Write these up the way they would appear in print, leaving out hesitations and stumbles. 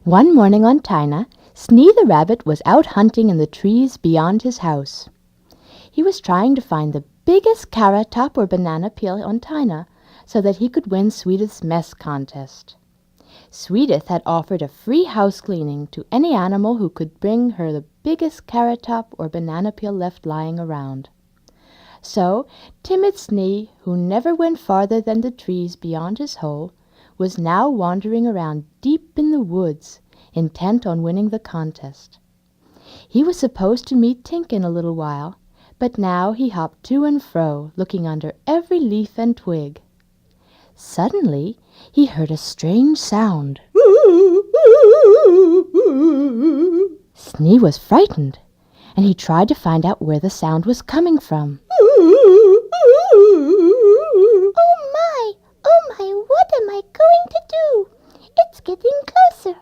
One morning on Tina, Snee the rabbit was out hunting in the trees beyond his house. He was trying to find the biggest carrot top or banana peel on Tina so that he could win Swedith's mess contest. Swedith had offered a free house cleaning to any animal who could bring her the biggest carrot top or banana peel left lying around. So timid Snee, who never went farther than the trees beyond his hole, was now wandering around deep in the woods, intent on winning the contest. He was supposed to meet Tink in a little while, but now he hopped to and fro, looking under every leaf and twig. Suddenly he heard a strange sound. Snee was frightened, and he tried to find out where the sound was coming from. Oh my, what am I going to do? It's getting closer.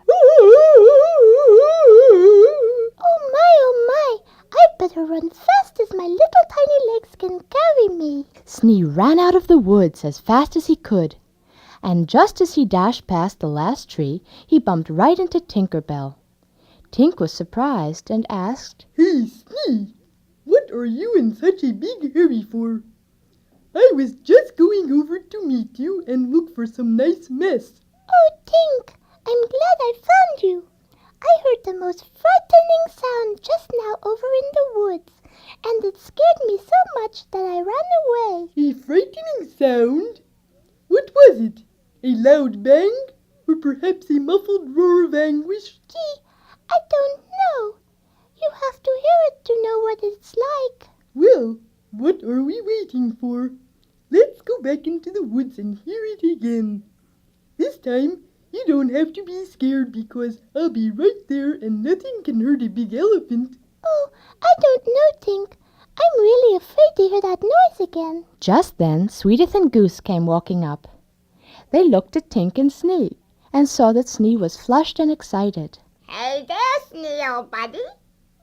Oh my, I'd better run fast as my little tiny legs can carry me. Snee ran out of the woods as fast as he could, and just as he dashed past the last tree, he bumped right into Tinker Bell. Tink was surprised and asked, "Hey, Snee, what are you in such a big hurry for? I was just going over to meet you and look for some nice mess." Oh, Tink, I'm glad I found you. I heard the most frightening sound just now over in the woods, and it scared me so much that I ran away. A frightening sound? What was it? A loud bang? Or perhaps a muffled roar of anguish? Gee, I don't know. You have to hear it to know what it's like. Well, what are we waiting for? Let's go back into the woods and hear it again. This time, you don't have to be scared because I'll be right there and nothing can hurt a big elephant. Oh, I don't know, Tink. I'm really afraid to hear that noise again. Just then, Swedith and Goose came walking up. They looked at Tink and Snee, and saw that Snee was flushed and excited. Hey there, Snee, old buddy.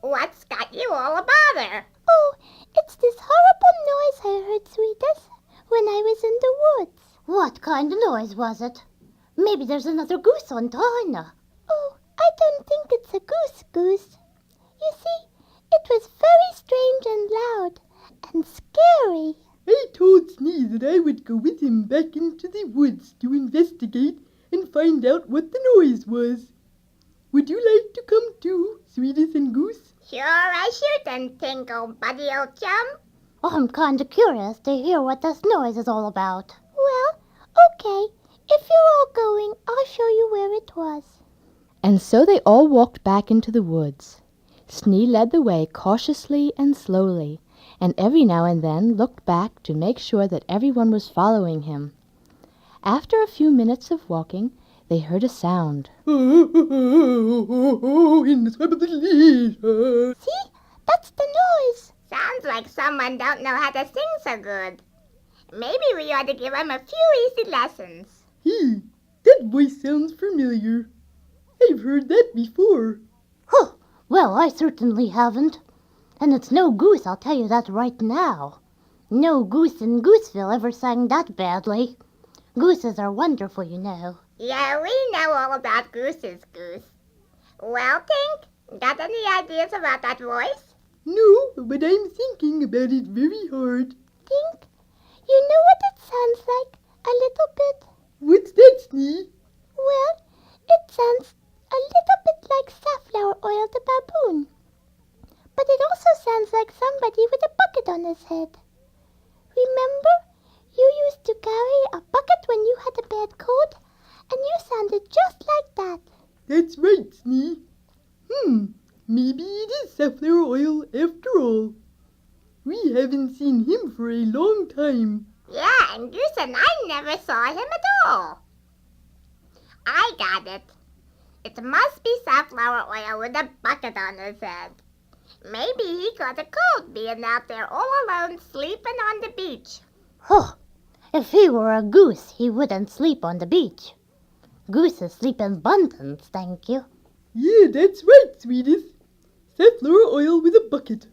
What's got you all a bother? Oh, it's this horrible noise I heard, Swedith, when I was in the woods. What kind of noise was it? Maybe there's another goose on Tina. Oh, I don't think it's a goose. You see, it was very strange and loud and scary. I told Snee that I would go with him back into the woods to investigate and find out what the noise was. Would you like to come too, Swedith and Goose? Sure I should, and Tink, old buddy, old chum. I'm kind of curious to hear what this noise is all about. Well, okay. If you're all going, I'll show you where it was. And so they all walked back into the woods. Snee led the way cautiously and slowly, and every now and then looked back to make sure that everyone was following him. After a few minutes of walking, they heard a sound. In the top of the leaves. See? That's the noise. Sounds like someone don't know how to sing so good. Maybe we ought to give him a few easy lessons. Hey, that voice sounds familiar. I've heard that before. Huh, well, I certainly haven't. And it's no goose, I'll tell you that right now. No goose in Gooseville ever sang that badly. Gooses are wonderful, you know. Yeah, we know all about gooses, Goose. Well, Tink, got any ideas about that voice? No, but I'm thinking about it very hard. Tink, you know what it sounds like? A little bit. What's that, Snee? Well, it sounds a little bit like Safflower Oil the baboon. But it also sounds like somebody with a bucket on his head. Remember? You used to carry a bucket when you had a bad cold, and you sounded just like that. That's right, Snee. Maybe it is Safflower Oil after all. We haven't seen him for a long time. Yeah, and Goose and I never saw him at all. I got it. It must be Safflower Oil with a bucket on his head. Maybe he got a cold being out there all alone sleeping on the beach. Huh, if he were a goose, he wouldn't sleep on the beach. Gooses sleep in bundles, thank you. Yeah, that's right, Swedith. Safflower Oil with a bucket.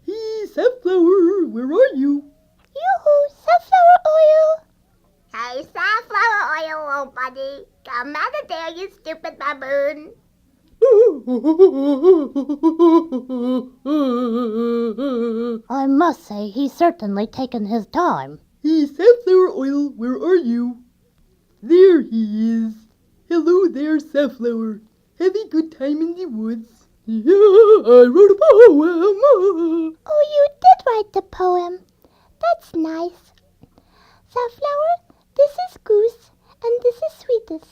Hey, Safflower, where are you? Yoo-hoo, Safflower Oil. Hey Yay, safflower oil, old buddy. Come out of there, you stupid baboon. I must say he's certainly taken his time. Hey, Safflower Oil, where are you? There he is. Hello there, Safflower. Have a good time in the woods. Yeah, I wrote a poem. Oh, you did write the poem. That's nice. Safflower, this is Goose, and this is Swedith.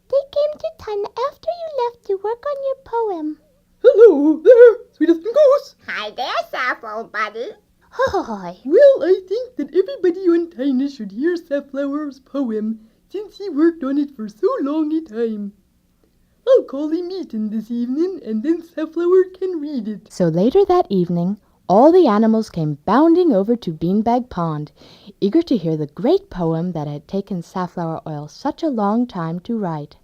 They came to town after you left to work on your poem. Hello there, Swedith and Goose. Hi there, safflower buddy. Hi. Well, I think that everybody on Tina should hear Safflower's poem, since he worked on it for so long a time. I'll call a meeting this evening, and then Safflower can read it. So later that evening, all the animals came bounding over to Beanbag Pond, eager to hear the great poem that had taken Safflower Oil such a long time to write.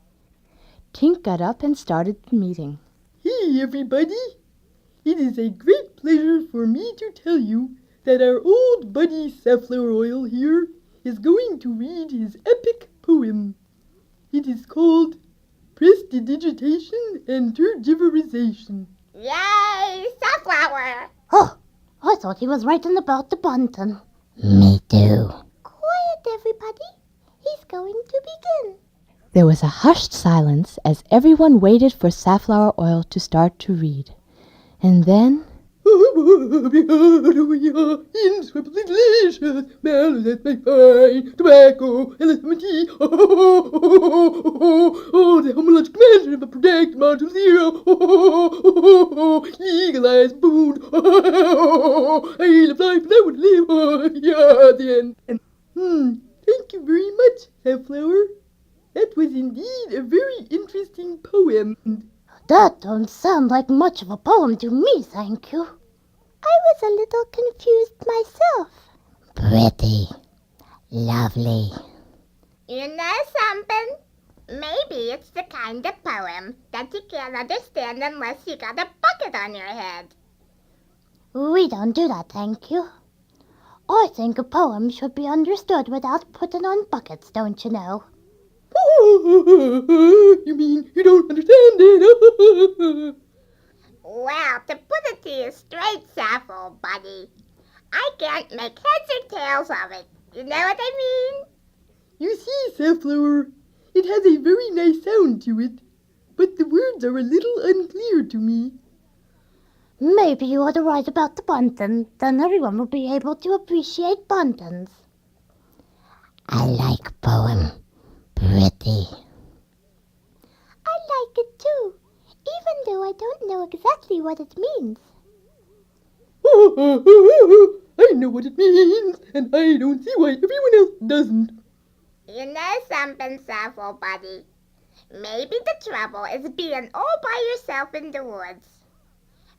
Tink got up and started the meeting. Hey, everybody! It is a great pleasure for me to tell you that our old buddy Safflower Oil here is going to read his epic poem. It is called Prestidigitation and Tergiverization. Yay, safflower. Oh, I thought he was writing about the bunting. Me too. Quiet, everybody. He's going to begin. There was a hushed silence as everyone waited for Safflower Oil to start to read. And then... In swiftly delicious, mellows at my fine tobacco and let my tea. The homologic mansion of a protected module zero. Legalized boon. I live life and I would live. Yeah, the end. And, thank you very much, Safflower. That was indeed a very interesting poem. That don't sound like much of a poem to me, thank you. I was a little confused myself. Pretty. Lovely. You know something? Maybe it's the kind of poem that you can't understand unless you got a bucket on your head. We don't do that, thank you. I think a poem should be understood without putting on buckets, don't you know? You mean you don't understand it? Well, to put it to you straight, Safflower buddy, I can't make heads or tails of it. You know what I mean? You see, Safflower, it has a very nice sound to it, but the words are a little unclear to me. Maybe you ought to write about the bunting, then everyone will be able to appreciate buntings. I like poem. Pretty. I like it too, even though I don't know exactly what it means. I know what it means, and I don't see why everyone else doesn't. You know something, Safflower buddy? Maybe the trouble is being all by yourself in the woods.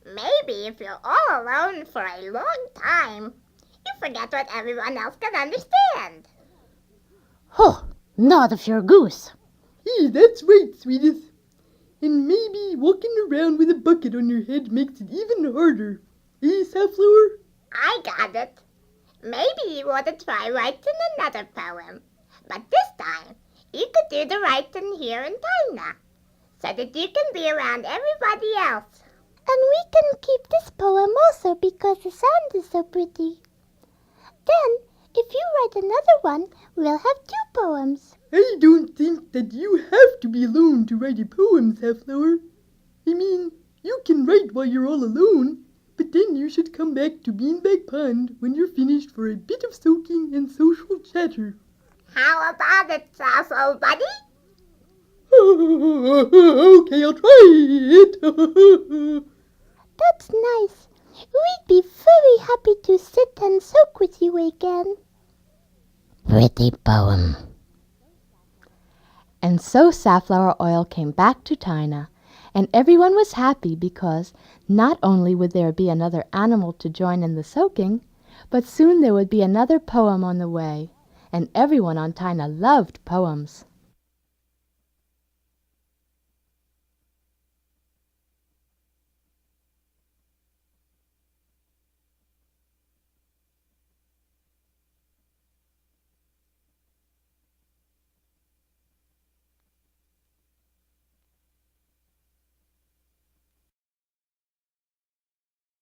Maybe if you're all alone for a long time, you forget what everyone else can understand. Huh, not if you're Goose. Hey, that's right, Swedith. And maybe walking around with a bucket on your head makes it even harder. Eh, Safflower? I got it. Maybe you ought to try writing another poem. But this time, you could do the writing here in Tina, so that you can be around everybody else. And we can keep this poem also because the sound is so pretty. Then, if you write another one, we'll have 2 poems. I don't think that you have to be alone to write a poem, Safflower. I mean, you can write while you're all alone, but then you should come back to Beanbag Pond when you're finished for a bit of soaking and social chatter. How about it, Safflower buddy? Okay, I'll try it. That's nice. We'd be very happy to sit and soak with you again. Pretty poem. And so Safflower Oil came back to Tina, and everyone was happy because not only would there be another animal to join in the soaking, but soon there would be another poem on the way, and everyone on Tina loved poems.